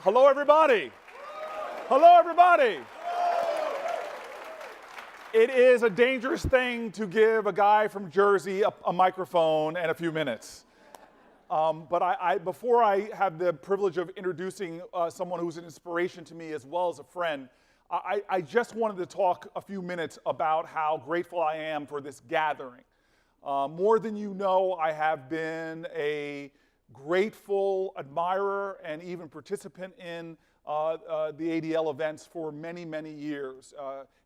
Hello, everybody. Hello, everybody. It is a dangerous thing to give a guy from Jersey a microphone and a few minutes. But before I have the privilege of introducing someone who's an inspiration to me as well as a friend, I just wanted to talk a few minutes about how grateful I am for this gathering. More than you know, I have been a grateful admirer and even participant in the ADL events for many, many years.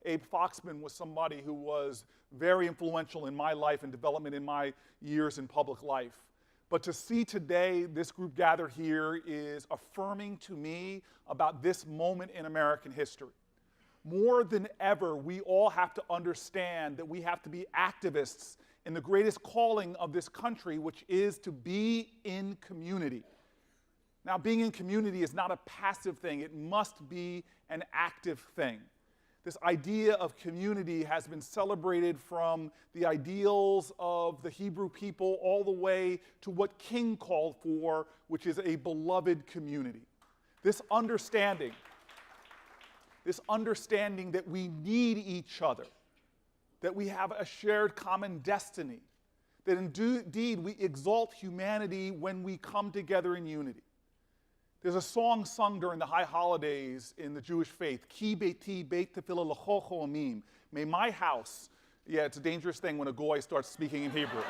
Abe Foxman was somebody who was very influential in my life and development in my years in public life. But to see today this group gather here is affirming to me about this moment in American history. More than ever, we all have to understand that we have to be activists in the greatest calling of this country, which is to be in community. Now, being in community is not a passive thing. It must be an active thing. This idea of community has been celebrated from the ideals of the Hebrew people all the way to what King called for, which is a beloved community. This understanding that we need each other, that we have a shared common destiny, that indeed we exalt humanity when we come together in unity. There's a song sung during the high holidays in the Jewish faith, Ki beiti beit tefillah l'chol ha'amim. May my house, yeah, it's a dangerous thing when a goy starts speaking in Hebrew.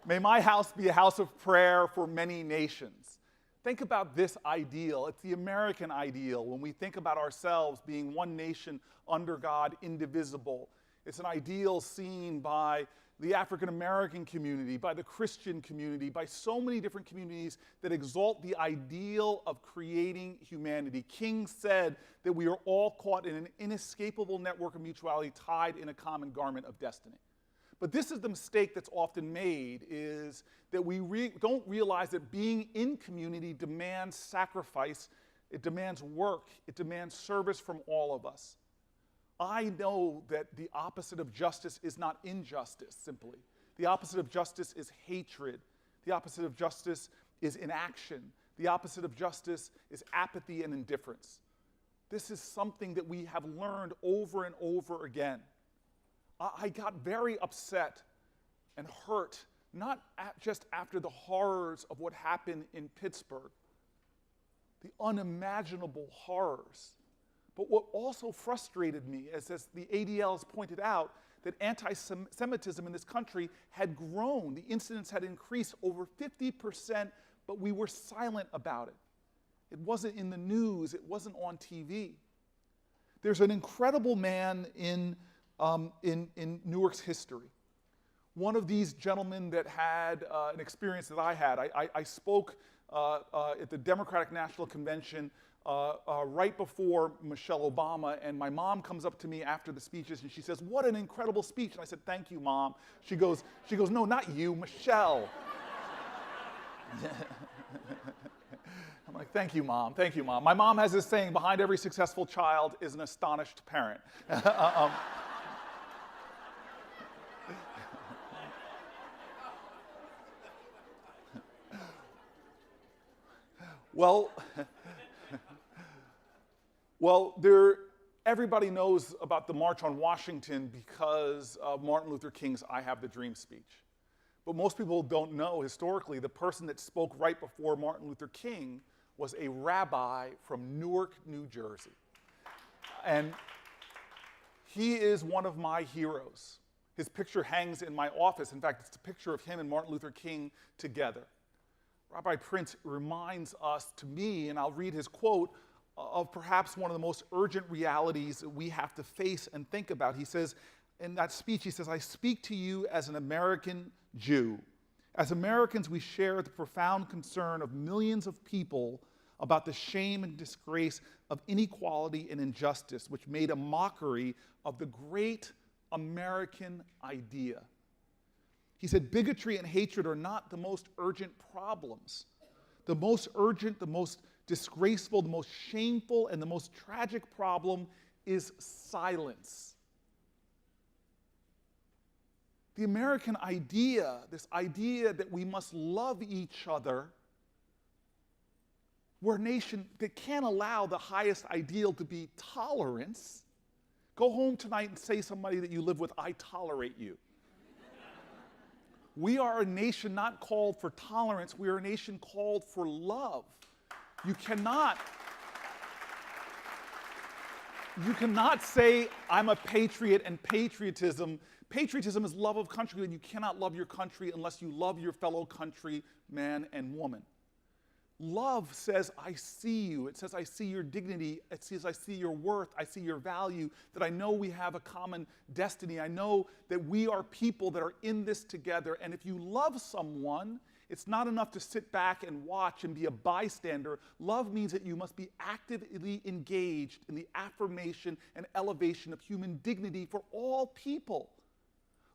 May my house be a house of prayer for many nations. Think about this ideal. It's the American ideal. When we think about ourselves being one nation under God, indivisible, it's an ideal seen by the African American community, by the Christian community, by so many different communities that exalt the ideal of creating humanity. King said that we are all caught in an inescapable network of mutuality tied in a common garment of destiny. But this is the mistake that's often made, is that we don't realize that being in community demands sacrifice, it demands work, it demands service from all of us. I know that the opposite of justice is not injustice, simply. The opposite of justice is hatred. The opposite of justice is inaction. The opposite of justice is apathy and indifference. This is something that we have learned over and over again. I got very upset and hurt, not just after the horrors of what happened in Pittsburgh, the unimaginable horrors, but what also frustrated me, as the ADL has pointed out, that anti-Semitism in this country had grown. The incidents had increased over 50%, but we were silent about it. It wasn't in the news, it wasn't on TV. There's an incredible man in Newark's history. One of these gentlemen that had an experience that I had. I spoke at the Democratic National Convention right before Michelle Obama, and my mom comes up to me after the speeches and she says, "What an incredible speech." And I said, "Thank you, Mom." She goes, "No, not you, Michelle." I'm like, "Thank you, Mom. Thank you, Mom." My mom has this saying, behind every successful child is an astonished parent. Well, everybody knows about the March on Washington because of Martin Luther King's "I Have the Dream" speech. But most people don't know, historically, the person that spoke right before Martin Luther King was a rabbi from Newark, New Jersey. And he is one of my heroes. His picture hangs in my office. In fact, it's a picture of him and Martin Luther King together. Rabbi Prince reminds us, to me, and I'll read his quote, of perhaps one of the most urgent realities that we have to face and think about. He says, in that speech, he says, "I speak to you as an American Jew. As Americans, we share the profound concern of millions of people about the shame and disgrace of inequality and injustice, which made a mockery of the great American idea." He said, "Bigotry and hatred are not the most urgent problems. The most urgent, the most disgraceful, the most shameful, and the most tragic problem is silence." The American idea, this idea that we must love each other, we're a nation that can't allow the highest ideal to be tolerance. Go home tonight and say to somebody that you live with, I tolerate you. We are a nation not called for tolerance, we are a nation called for love. You cannot say, I'm a patriot, and patriotism is love of country, and you cannot love your country unless you love your fellow countryman and woman. Love says, I see you. It says, I see your dignity. It says, I see your worth. I see your value, that I know we have a common destiny. I know that we are people that are in this together. And if you love someone, it's not enough to sit back and watch and be a bystander. Love means that you must be actively engaged in the affirmation and elevation of human dignity for all people.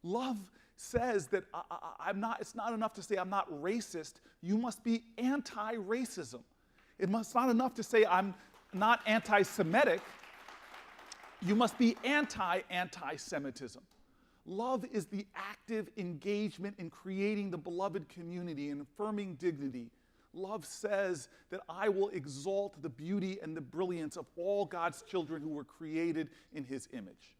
Love says that it's not enough to say I'm not racist. You must be anti-racism. It's not enough to say I'm not anti-Semitic. You must be anti-Semitism. Love is the active engagement in creating the beloved community and affirming dignity. Love says that I will exalt the beauty and the brilliance of all God's children who were created in his image.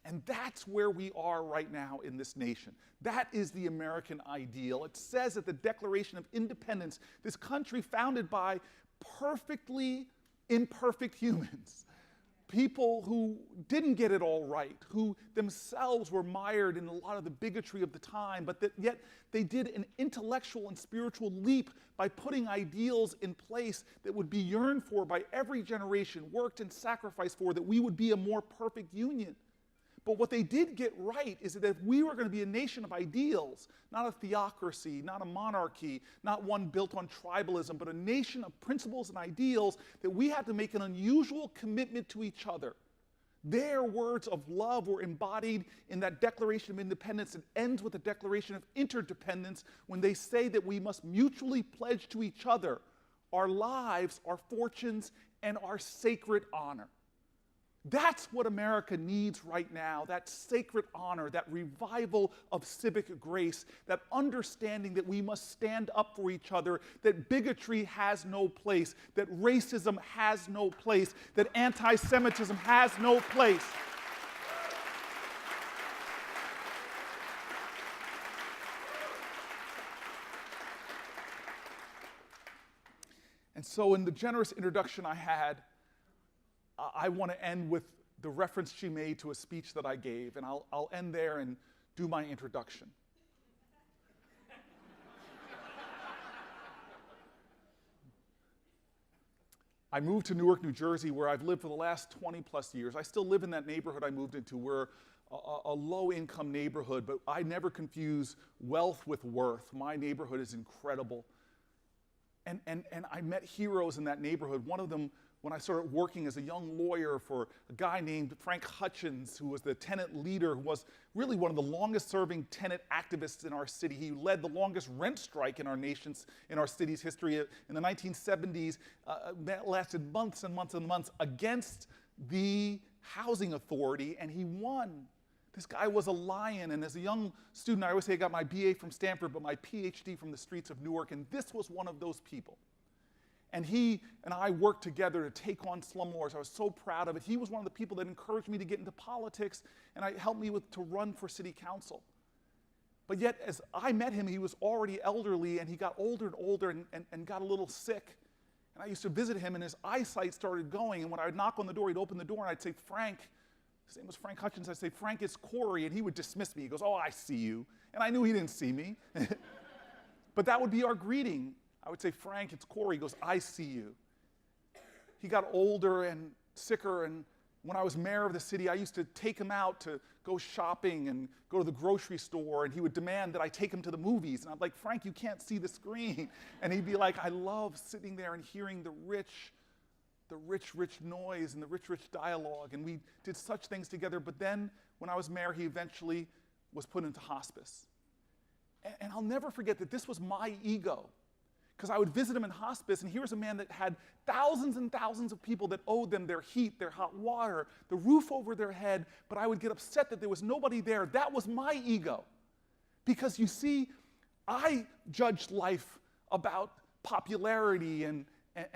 And that's where we are right now in this nation. That is the American ideal. It says at the Declaration of Independence, this country founded by perfectly imperfect humans, people who didn't get it all right, who themselves were mired in a lot of the bigotry of the time, but that yet they did an intellectual and spiritual leap by putting ideals in place that would be yearned for by every generation, worked and sacrificed for, that we would be a more perfect union. But what they did get right is that if we were going to be a nation of ideals, not a theocracy, not a monarchy, not one built on tribalism, but a nation of principles and ideals, that we had to make an unusual commitment to each other. Their words of love were embodied in that Declaration of Independence. It ends with a declaration of interdependence when they say that we must mutually pledge to each other our lives, our fortunes, and our sacred honor. That's what America needs right now, that sacred honor, that revival of civic grace, that understanding that we must stand up for each other, that bigotry has no place, that racism has no place, that anti-Semitism has no place. And so in the generous introduction I had, I want to end with the reference she made to a speech that I gave, and I'll end there and do my introduction. I moved to Newark, New Jersey, where I've lived for the last 20 plus years. I still live in that neighborhood I moved into. We're a low-income neighborhood, but I never confuse wealth with worth. My neighborhood is incredible. And I met heroes in that neighborhood. One of them, when I started working as a young lawyer for a guy named Frank Hutchins, who was the tenant leader, who was really one of the longest serving tenant activists in our city. He led the longest rent strike in our city's history in the 1970s, that lasted months and months and months against the housing authority, and he won. This guy was a lion, and as a young student, I always say I got my BA from Stanford, but my PhD from the streets of Newark, and this was one of those people. And he and I worked together to take on slumlords. I was so proud of it. He was one of the people that encouraged me to get into politics and helped me to run for city council. But yet, as I met him, he was already elderly, and he got older and older and got a little sick. And I used to visit him, and his eyesight started going. And when I would knock on the door, he'd open the door, and I'd say, Frank. His name was Frank Hutchins. I'd say, Frank, it's Cory. And he would dismiss me. He goes, oh, I see you. And I knew he didn't see me. But that would be our greeting. I would say, Frank, it's Cory. He goes, I see you. He got older and sicker, and when I was mayor of the city, I used to take him out to go shopping and go to the grocery store, and he would demand that I take him to the movies. And I'm like, Frank, you can't see the screen. And he'd be like, I love sitting there and hearing the rich noise and the rich dialogue. And we did such things together. But then, when I was mayor, he eventually was put into hospice. And I'll never forget that this was my ego. Because I would visit him in hospice, and here's a man that had thousands and thousands of people that owed them their heat, their hot water, the roof over their head, but I would get upset that there was nobody there. That was my ego. Because you see, I judged life about popularity and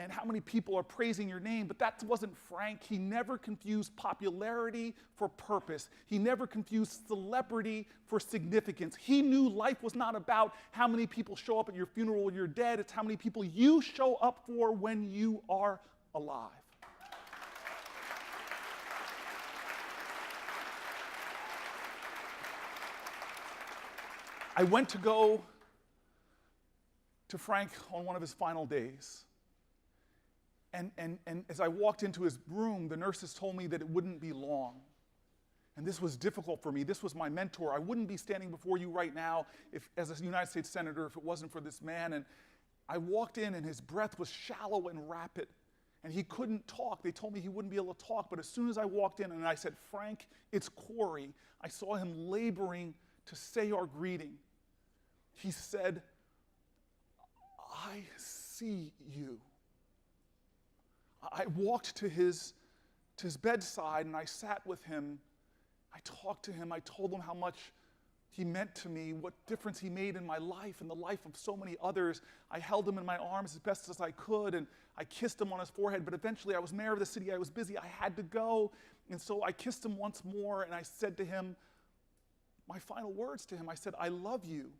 how many people are praising your name, but that wasn't Frank. He never confused popularity for purpose. He never confused celebrity for significance. He knew life was not about how many people show up at your funeral when you're dead. It's how many people you show up for when you are alive. I went to go to Frank on one of his final days. And as I walked into his room, the nurses told me that it wouldn't be long. And this was difficult for me. This was my mentor. I wouldn't be standing before you right now as a United States Senator if it wasn't for this man. And I walked in, and his breath was shallow and rapid. And he couldn't talk. They told me he wouldn't be able to talk. But as soon as I walked in and I said, "Frank, it's Cory," I saw him laboring to say our greeting. He said, "I see you." I walked to his bedside, and I sat with him. I talked to him. I told him how much he meant to me, what difference he made in my life and the life of so many others. I held him in my arms as best as I could, and I kissed him on his forehead. But eventually, I was mayor of the city. I was busy. I had to go. And so I kissed him once more, and I said to him, my final words to him, I said, "I love you."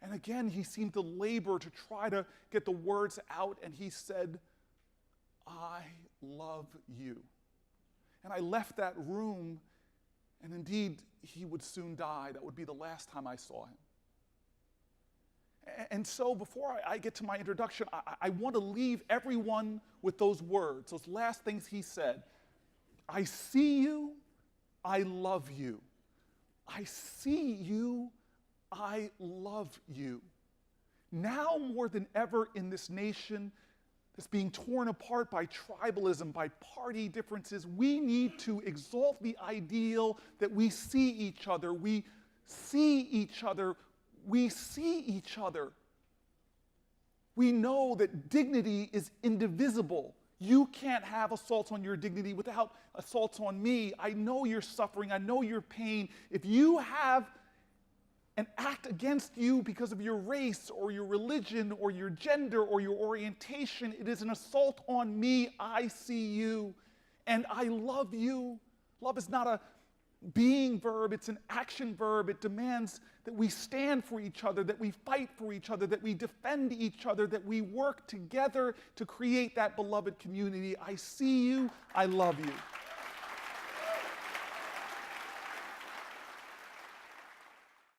And again, he seemed to labor to try to get the words out, and he said, "I love you." And I left that room, and indeed, he would soon die. That would be the last time I saw him. And so before I get to my introduction, I want to leave everyone with those words, those last things he said. I see you, I love you. I see you, I love you. Now more than ever in this nation that's being torn apart by tribalism, by party differences, we need to exalt the ideal that we see each other. We see each other. We see each other. We know that dignity is indivisible. You can't have assaults on your dignity without assaults on me. I know your suffering. I know your pain. If you have an act against you because of your race or your religion or your gender or your orientation, it is an assault on me. I see you, and I love you. Love is not a being verb, it's an action verb. It demands that we stand for each other, that we fight for each other, that we defend each other, that we work together to create that beloved community. I see you, I love you.